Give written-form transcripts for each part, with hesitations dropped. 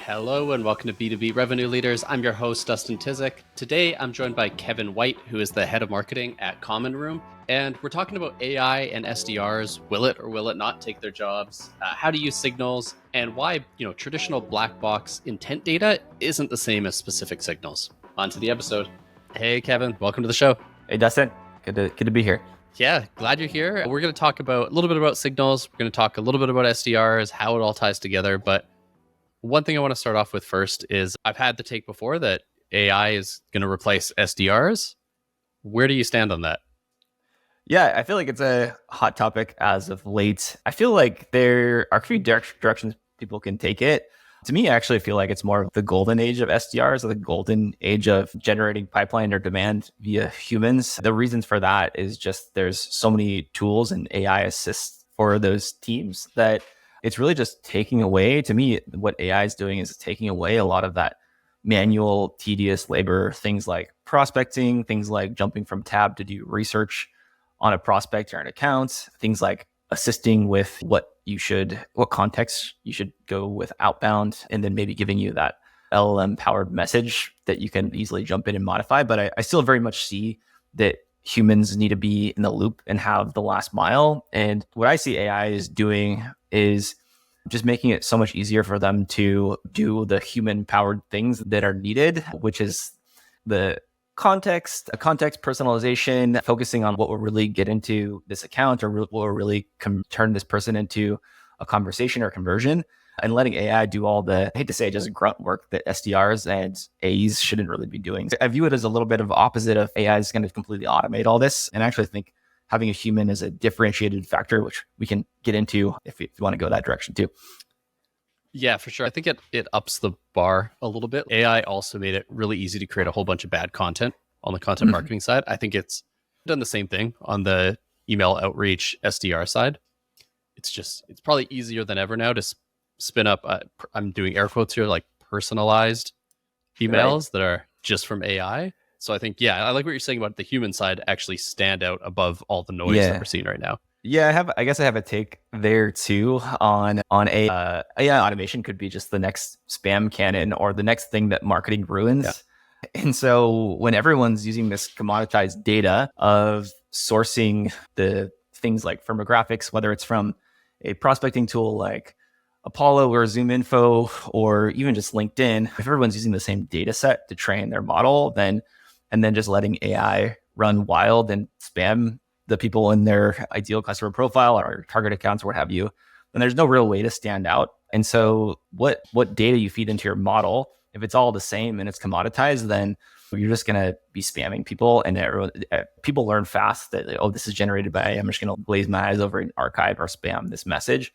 Hello and welcome to B2B Revenue Leaders. I'm your host, Dustin. Today, I'm joined by Kevin White, who is the head of marketing at Common Room. And we're talking about AI and SDRs. Will it or will it not take their jobs? How to use signals and why, traditional black box intent data isn't the same as specific signals. On to the episode. Hey, Kevin, welcome to the show. Hey, Dustin. Good to be here. Yeah, glad you're here. We're going to talk about a little bit about signals. We're going to talk a little bit about SDRs, how it all ties together. But one thing I want to start off with first is I've had the take before that AI is going to replace SDRs. Where do you stand on that? Yeah, I feel like it's a hot topic as of late. I feel like there are a few directions people can take it. To me, I actually feel like it's more of the golden age of SDRs, or the golden age of generating pipeline or demand via humans. The reasons for that is just there's so many tools and AI assists for those teams that it's really just taking away, to me, what AI is doing is taking away a lot of that manual, tedious labor, things like prospecting, things like jumping from tab to do research on a prospect or an account, things like assisting with what context you should go with outbound, and then maybe giving you that LLM powered message that you can easily jump in and modify. But I still very much see that humans need to be in the loop and have the last mile. And what I see AI is doing is just making it so much easier for them to do the human powered things that are needed, which is the context personalization, focusing on what will really get into this account or what will really turn this person into a conversation or conversion, and letting AI do all the, I hate to say it, just grunt work that SDRs and AEs shouldn't really be doing. I view it as a little bit of opposite of AI is going to completely automate all this. And I actually think having a human is a differentiated factor, which we can get into if you want to go that direction too. Yeah, for sure. I think it ups the bar a little bit. AI also made it really easy to create a whole bunch of bad content on the content marketing side. I think it's done the same thing on the email outreach SDR side. It's probably easier than ever now to spin up, I'm doing air quotes here, like personalized emails that are just from AI. So I think, I like what you're saying about the human side actually stand out above all the noise that we're seeing right now. Yeah, I guess I have a take there too on AI automation could be just the next spam cannon or the next thing that marketing ruins. Yeah. And so when everyone's using this commoditized data of sourcing the things like firmographics, whether it's from a prospecting tool like Apollo or Zoom Info or even just LinkedIn, if everyone's using the same data set to train their model, and then just letting AI run wild and spam the people in their ideal customer profile or target accounts or what have you, then there's no real way to stand out. And so what data you feed into your model, if it's all the same and it's commoditized, then you're just going to be spamming people, and people learn fast that, this is generated by, I'm just going to glaze my eyes over an archive or spam this message.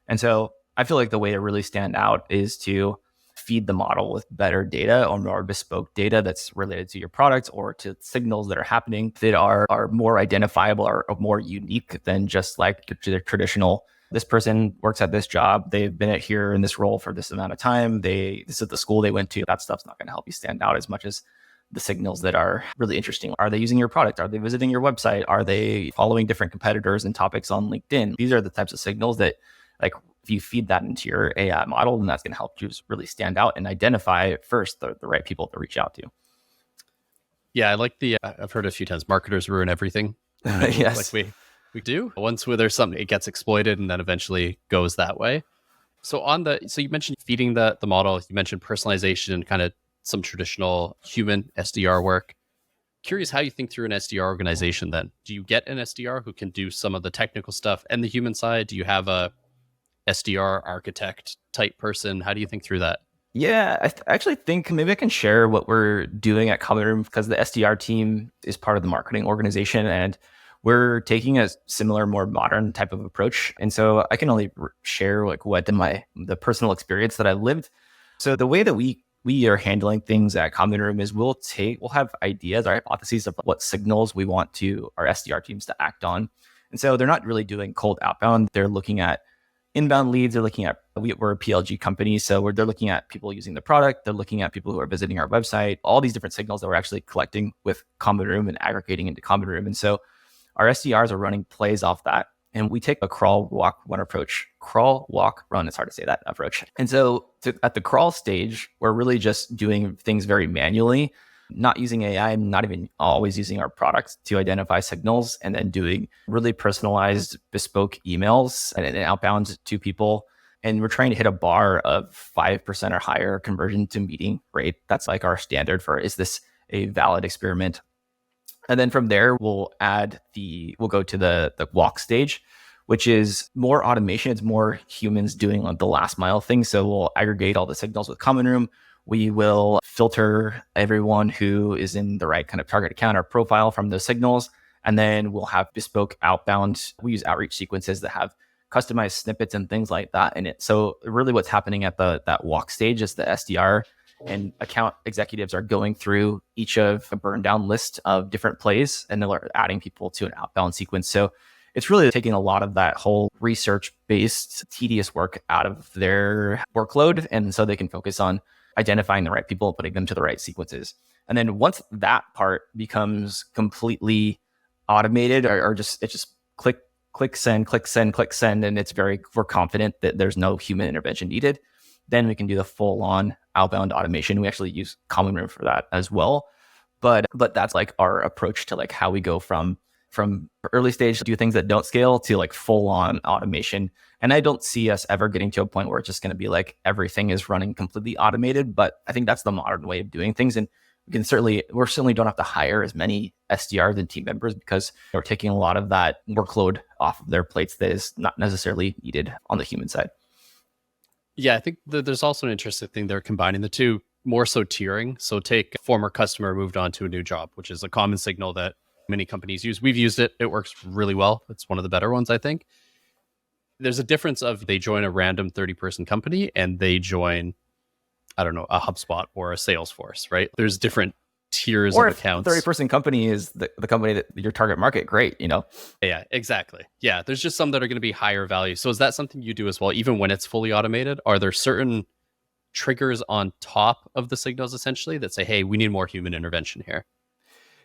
And so I feel like the way to really stand out is to feed the model with better data or more bespoke data that's related to your product or to signals that are happening that are more identifiable or more unique than just like the traditional, this person works at this job, they've been here in this role for this amount of time, this is the school they went to. That stuff's not going to help you stand out as much as the signals that are really interesting. Are they using your product? Are they visiting your website? Are they following different competitors and topics on LinkedIn? These are the types of signals that, like, if you feed that into your AI model, then that's going to help you really stand out and identify first the right people to reach out to. Yeah, I like I've heard a few times, marketers ruin everything. Yes. Like we do. Once where there's something, it gets exploited and then eventually goes that way. So you mentioned feeding the model, you mentioned personalization and kind of some traditional human SDR work. Curious how you think through an SDR organization then. Do you get an SDR who can do some of the technical stuff and the human side? Do you have a SDR architect type person? How do you think through that? Yeah, I actually think maybe I can share what we're doing at Common Room, because the SDR team is part of the marketing organization and we're taking a similar, more modern type of approach. And so I can only share like what the personal experience that I lived. So the way that we are handling things at Common Room is we'll have ideas or hypotheses of what signals we want our SDR teams to act on. And so they're not really doing cold outbound. They're looking at inbound leads. They're looking at, we're a PLG company. So they're looking at people using the product. They're looking at people who are visiting our website, all these different signals that we're actually collecting with Common Room and aggregating into Common Room. And so our SDRs are running plays off that. And we take a crawl, walk, run approach crawl, walk, run. It's hard to say that approach. And so at the crawl stage, we're really just doing things very manually, not using AI, not even always using our products to identify signals, and then doing really personalized bespoke emails and outbound to people. And we're trying to hit a bar of 5% or higher conversion to meeting rate. That's like our standard for, is this a valid experiment? And then from there, we'll go to the walk stage, which is more automation. It's more humans doing the last mile thing. So we'll aggregate all the signals with Common Room. We will filter everyone who is in the right kind of target account or profile from those signals. And then we'll have bespoke outbound. We use outreach sequences that have customized snippets and things like that in it. So really what's happening at that walk stage is the SDR and account executives are going through each of a burn down list of different plays, and they're adding people to an outbound sequence. So it's really taking a lot of that whole research-based tedious work out of their workload. And so they can focus on identifying the right people and putting them to the right sequences. And then once that part becomes completely automated, or just click send, and we're confident that there's no human intervention needed, then we can do the full on outbound automation. We actually use Common Room for that as well. But that's like our approach to like how we go from early stage to do things that don't scale to like full on automation. And I don't see us ever getting to a point where it's just going to be like everything is running completely automated. But I think that's the modern way of doing things. And we certainly don't have to hire as many SDRs and team members because we're taking a lot of that workload off of their plates that is not necessarily needed on the human side. Yeah, I think there's also an interesting thing. They're combining the two, more so tiering. So take former customer moved on to a new job, which is a common signal that many companies use. We've used it. It works really well. It's one of the better ones, I think. There's a difference of they join a random 30-person company and they join, I don't know, a HubSpot or a Salesforce, right? There's different tiers of accounts. 30-person company is the company that your target market, great, Yeah, exactly. Yeah, there's just some that are going to be higher value. So is that something you do as well, even when it's fully automated? Are there certain triggers on top of the signals essentially that say, hey, we need more human intervention here?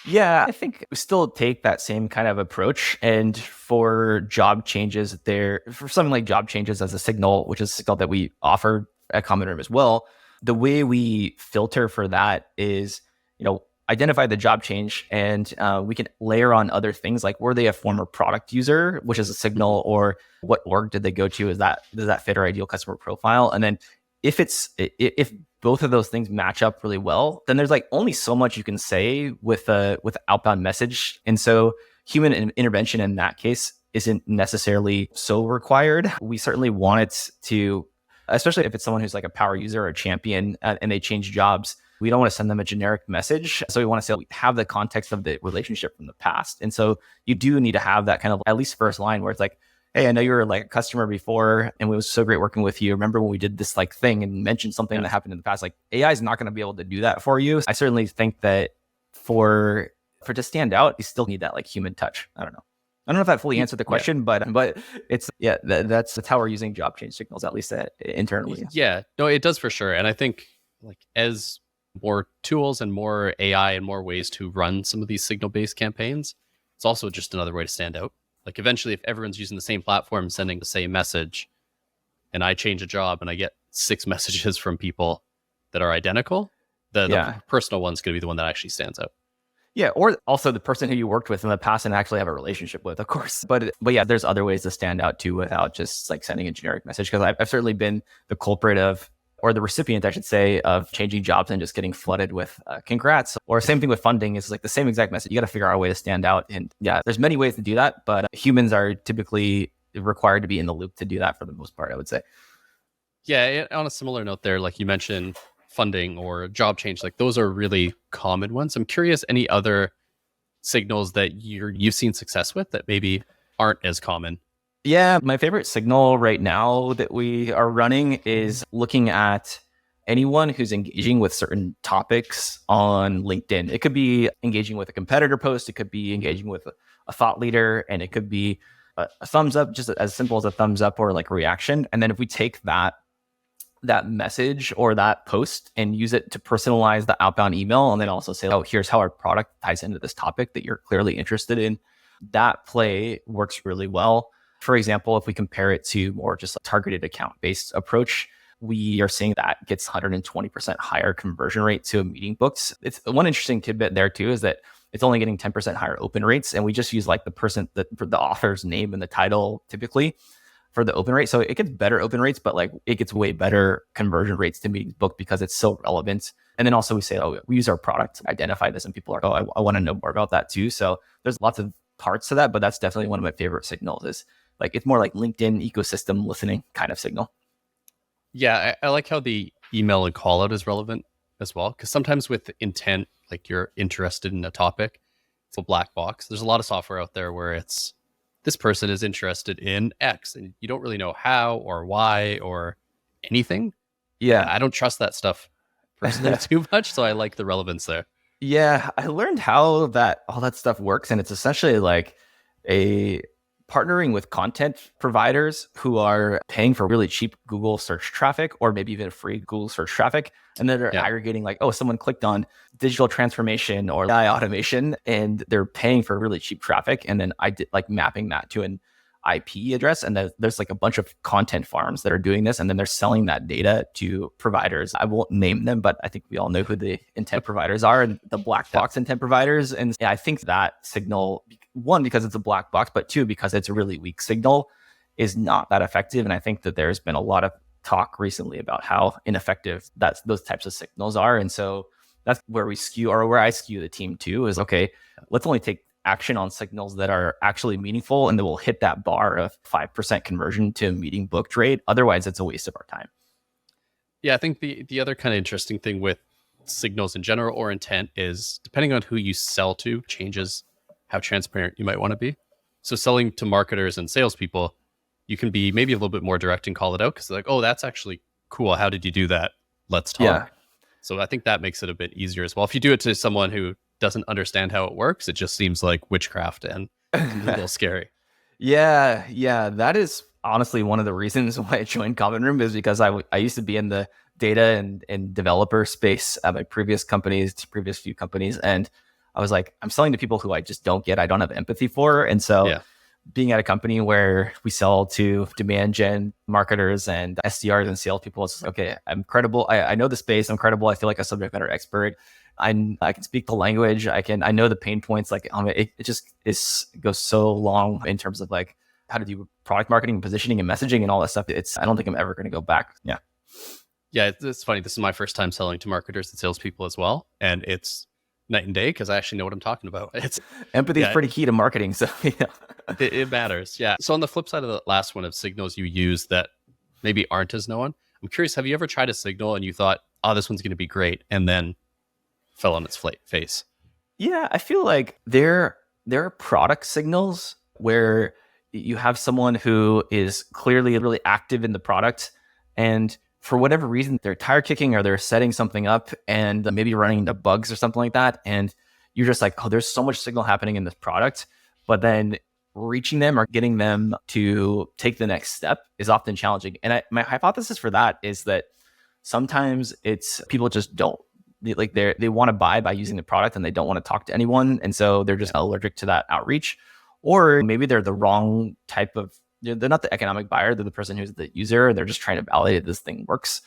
Yeah, I think we still take that same kind of approach. And for job changes for something like job changes as a signal, which is a signal that we offer at Common Room as well, the way we filter for that is, identify the job change, and we can layer on other things like, were they a former product user, which is a signal, or what org did they go to? Does that fit our ideal customer profile? And then if both of those things match up really well, then there's like only so much you can say with outbound message. And so human intervention in that case isn't necessarily so required. We certainly want it to, especially if it's someone who's like a power user or a champion and they change jobs, we don't want to send them a generic message. So we want to say, have the context of the relationship from the past. And so you do need to have that kind of at least first line where it's like, hey, I know you were like a customer before and it was so great working with you. Remember when we did this like thing and mentioned something that happened in the past? Like AI is not going to be able to do that for you. I certainly think that for to stand out, you still need that like human touch. I don't know if that fully answered the question, but it's, that's how we're using job change signals, at least internally. Yeah, no, it does for sure. And I think like as more tools and more AI and more ways to run some of these signal-based campaigns, it's also just another way to stand out. Like eventually, if everyone's using the same platform, sending the same message, and I change a job and I get 6 messages from people that are identical, the personal one's going to be the one that actually stands out. Yeah, or also the person who you worked with in the past and actually have a relationship with, of course. But yeah, there's other ways to stand out too without just like sending a generic message. Because I've certainly been the culprit of, or the recipient, I should say, of changing jobs and just getting flooded with congrats. Or same thing with funding, is like the same exact message. You got to figure out a way to stand out. And yeah, there's many ways to do that, but humans are typically required to be in the loop to do that for the most part, I would say. Yeah, on a similar note there, like you mentioned funding or job change, like those are really common ones. I'm curious, any other signals that you've seen success with that maybe aren't as common? Yeah, my favorite signal right now that we are running is looking at anyone who's engaging with certain topics on LinkedIn. It could be engaging with a competitor post, it could be engaging with a thought leader, and it could be a thumbs up, just as simple as a thumbs up or like a reaction. And then if we take that message or that post and use it to personalize the outbound email, and then also say, oh, here's how our product ties into this topic that you're clearly interested in, that play works really well. For example, if we compare it to more just a targeted account-based approach, we are seeing that gets 120% higher conversion rate to a meeting booked. It's one interesting tidbit there too, is that it's only getting 10% higher open rates. And we just use like the author's name and the title typically for the open rate. So it gets better open rates, but like it gets way better conversion rates to meetings booked because it's so relevant. And then also we say, oh, we use our product to identify this, and people are, oh, I want to know more about that too. So there's lots of parts to that, but that's definitely one of my favorite signals. Is like, it's more like LinkedIn ecosystem listening kind of signal. Yeah, I like how the email and call out is relevant as well, because sometimes with intent, like you're interested in a topic, it's a black box. There's a lot of software out there where it's, this person is interested in X, and you don't really know how or why or anything. Yeah. I don't trust that stuff personally too much, so I like the relevance there. Yeah, I learned how that all that stuff works, and it's essentially like a partnering with content providers who are paying for really cheap Google search traffic, or maybe even free Google search traffic, and then they're aggregating like, oh, someone clicked on digital transformation or AI automation, and they're paying for really cheap traffic, and then I did like mapping that to an IP address, and there's like a bunch of content farms that are doing this, and then they're selling that data to providers. I won't name them, but I think we all know who the intent providers are, and the black box intent providers. And I think that signal, one, because it's a black box, but two, because it's a really weak signal, is not that effective. And I think that there's been a lot of talk recently about how ineffective those types of signals are. And so that's where we skew, or where I skew the team to, is okay, let's only take action on signals that are actually meaningful and that will hit that bar of 5% conversion to meeting booked rate. Otherwise, it's a waste of our time. Yeah, I think the other kind of interesting thing with signals in general or intent is, depending on who you sell to, changes how transparent you might want to be. So selling to marketers and salespeople, you can be maybe a little bit more direct and call it out, because like, oh, that's actually cool. How did you do that? Let's talk. Yeah. So I think that makes it a bit easier as well. If you do it to someone who doesn't understand how it works, it just seems like witchcraft and a little scary. Yeah. That is honestly one of the reasons why I joined Common Room, is because I used to be in the data and developer space at my previous few companies. And I was like, I'm selling to people who I just don't get, I don't have empathy for. And so being at a company where we sell to demand gen marketers and SDRs and salespeople, it's like, okay, I'm credible. I know the space. I'm credible. I feel like a subject matter expert. I can speak the language. I know the pain points. Like it just goes so long in terms of like how to do product marketing, positioning, and messaging, and all that stuff. I don't think I'm ever going to go back. Yeah, it's funny. This is my first time selling to marketers and salespeople as well, and it's night and day, because I actually know what I'm talking about. Empathy is pretty key to marketing, so it matters. Yeah. So on the flip side of the last one of signals you use that maybe aren't as known, I'm curious, have you ever tried a signal and you thought, oh, this one's going to be great, and then fell on its face? Yeah, I feel like there are product signals where you have someone who is clearly really active in the product, and for whatever reason, they're tire kicking or they're setting something up and maybe running into bugs or something like that. And you're just like, oh, there's so much signal happening in this product, but then reaching them or getting them to take the next step is often challenging. And my hypothesis for that is that sometimes it's people just don't, they want to buy by using the product and they don't want to talk to anyone. And so they're just allergic to that outreach. Or maybe they're the wrong type of, they're not the economic buyer. They're the person who's the user. They're just trying to validate this thing works.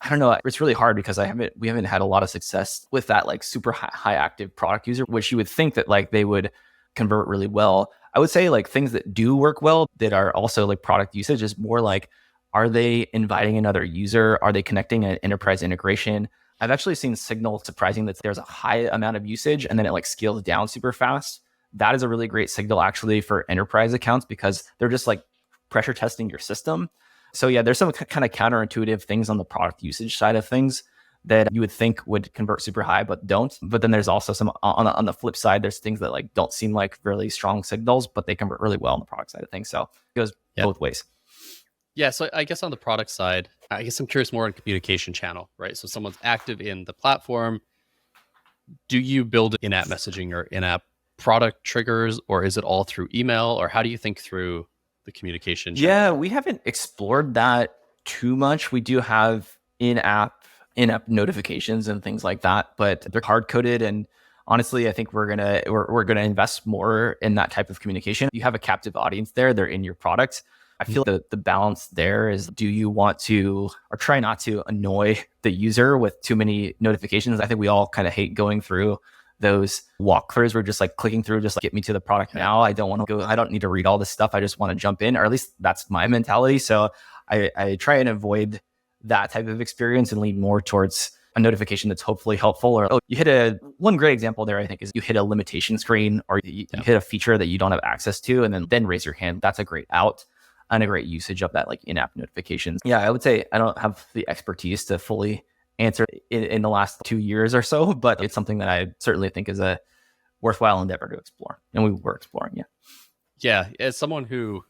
I don't know. It's really hard because we haven't had a lot of success with that like super high active product user, which you would think that like they would convert really well. I would say like things that do work well that are also like product usage is more like, are they inviting another user? Are they connecting an enterprise integration? I've actually seen signal surprising that there's a high amount of usage and then it like scales down super fast. That is a really great signal actually for enterprise accounts, because they're just like pressure testing your system. So yeah, there's some kind of counterintuitive things on the product usage side of things that you would think would convert super high, but don't. But then there's also some on the flip side, there's things that like don't seem like really strong signals, but they convert really well on the product side of things. So it goes both ways. Yeah. So I guess on the product side, I guess I'm curious more on communication channel, right? So someone's active in the platform. Do you build in-app messaging or in-app product triggers, or is it all through email, or how do you think through the communication channel? Yeah, we haven't explored that too much. We do have in-app notifications and things like that, but they're hard-coded, and honestly, I think we're gonna invest more in that type of communication. You have a captive audience there; they're in your product. I feel the balance there is, do you want to, or try not to annoy the user with too many notifications? I think we all kind of hate going through those walkthroughs. We're just like clicking through, just like, get me to the product now. I don't want to go, I don't need to read all this stuff. I just want to jump in, or at least that's my mentality. So I try and avoid that type of experience and lean more towards a notification that's hopefully helpful. Or, oh, you hit one great example there, I think, is you hit a limitation screen, or you hit a feature that you don't have access to, and then raise your hand. That's a great out and a great usage of that, like in-app notifications. Yeah, I would say I don't have the expertise to fully answer in the last 2 years or so, but it's something that I certainly think is a worthwhile endeavor to explore. And we were exploring, yeah. Yeah, as someone who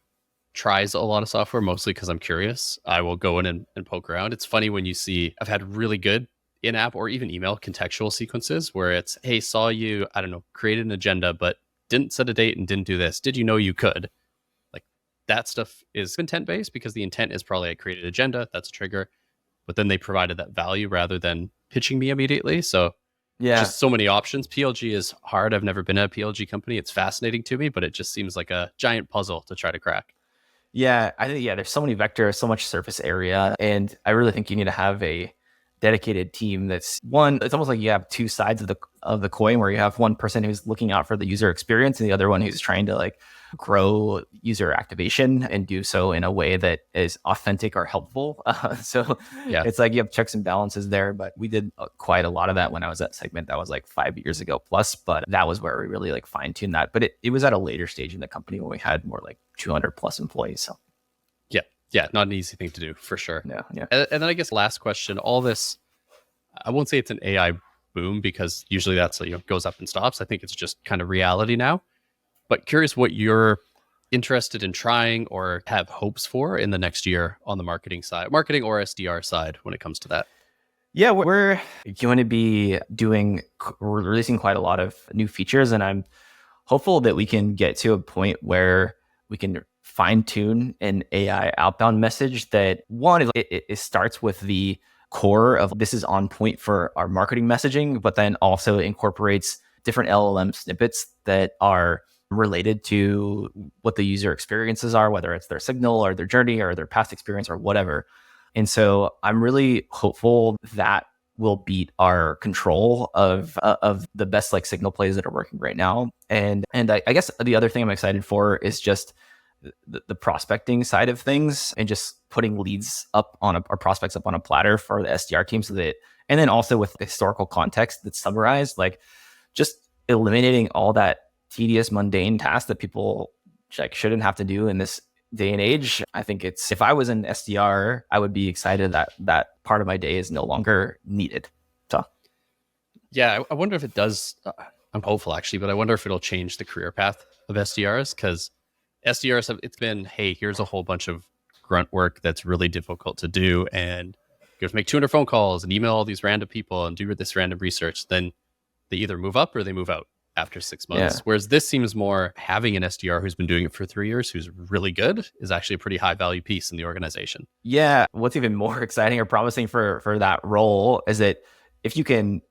tries a lot of software, mostly because I'm curious, I will go in and poke around. It's funny when you see, I've had really good in-app or even email contextual sequences where it's, hey, saw you, I don't know, created an agenda, but didn't set a date and didn't do this. Did you know you could? That stuff is intent-based, because the intent is probably I created an agenda, that's a trigger, but then they provided that value rather than pitching me immediately. So yeah, just so many options. PLG is hard. I've never been at a PLG company. It's fascinating to me, but it just seems like a giant puzzle to try to crack. Yeah, I think, there's so many vectors, so much surface area. And I really think you need to have a dedicated team that's one, it's almost like you have two sides of the coin, where you have one person who's looking out for the user experience and the other one who's trying to like grow user activation and do so in a way that is authentic or helpful. So it's like you have checks and balances there, but we did quite a lot of that when I was at Segment. That was like 5 years ago plus, but that was where we really like fine-tuned that. But it was at a later stage in the company when we had more like 200 plus employees. So yeah, not an easy thing to do for sure. Yeah. And then I guess last question, all this, I won't say it's an AI boom, because usually that's, goes up and stops. I think it's just kind of reality now. But curious what you're interested in trying or have hopes for in the next year on the marketing side, marketing or SDR side, when it comes to that. Yeah, we're going to be releasing quite a lot of new features, and I'm hopeful that we can get to a point where we can fine tune an AI outbound message that, one, is it starts with the core of this is on point for our marketing messaging, but then also incorporates different LLM snippets that are related to what the user experiences are, whether it's their signal or their journey or their past experience or whatever. And so I'm really hopeful that will beat our control of the best like signal plays that are working right now. And I guess the other thing I'm excited for is just the prospecting side of things, and just putting leads up on or prospects up on a platter for the SDR team, so that, and then also with historical context that's summarized, like just eliminating all that tedious, mundane tasks that people like shouldn't have to do in this day and age. I think it's, if I was an SDR, I would be excited that that part of my day is no longer needed. So yeah, I wonder if it does. I'm hopeful actually, but I wonder if it'll change the career path of SDRs, because SDRs have, it's been, hey, here's a whole bunch of grunt work that's really difficult to do, and you have to make 200 phone calls and email all these random people and do this random research. Then they either move up or they move out after 6 months. Yeah. Whereas this seems more, having an SDR who's been doing it for 3 years, who's really good, is actually a pretty high value piece in the organization. Yeah. What's even more exciting or promising for that role is that if you can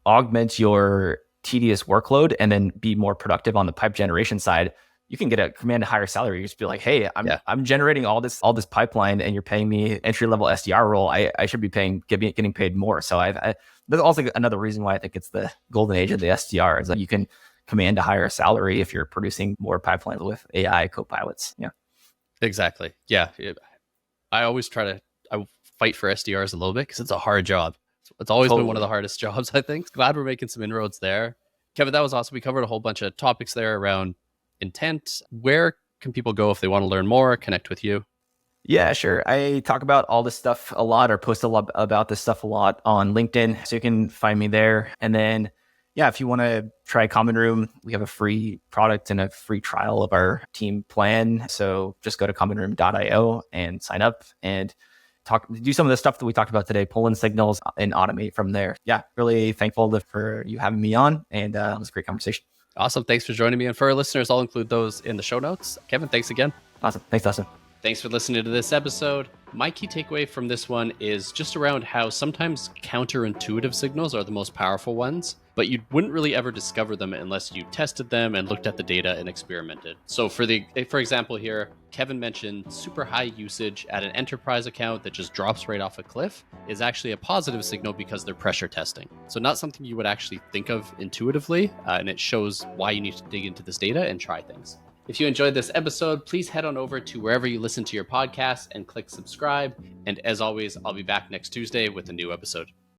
augment your tedious workload and then be more productive on the pipe generation side, you can command a higher salary. You just be like, hey, I'm generating all this pipeline, and you're paying me entry level SDR role. I should be getting paid more. So there's also another reason why I think it's the golden age of the SDR, is that you can command a higher salary if you're producing more pipelines with AI copilots. Yeah, exactly. Yeah, I always I fight for SDRs a little bit, because it's a hard job. It's always been one of the hardest jobs, I think. Glad we're making some inroads there. Kevin, that was awesome. We covered a whole bunch of topics there around intent. Where can people go if they want to learn more, connect with you? Yeah, sure. I talk about all this stuff a lot, or post a lot about this stuff a lot on LinkedIn, so you can find me there. And then, yeah, if you want to try Common Room, we have a free product and a free trial of our team plan. So just go to commonroom.io and sign up and do some of the stuff that we talked about today, pull in signals and automate from there. Yeah, really thankful for you having me on, and it was a great conversation. Awesome. Thanks for joining me. And for our listeners, I'll include those in the show notes. Kevin, thanks again. Awesome. Thanks, Dustin. Thanks for listening to this episode. My key takeaway from this one is just around how sometimes counterintuitive signals are the most powerful ones, but you wouldn't really ever discover them unless you tested them and looked at the data and experimented. So for example here, Kevin mentioned super high usage at an enterprise account that just drops right off a cliff is actually a positive signal because they're pressure testing. So not something you would actually think of intuitively, and it shows why you need to dig into this data and try things. If you enjoyed this episode, please head on over to wherever you listen to your podcasts and click subscribe. And as always, I'll be back next Tuesday with a new episode.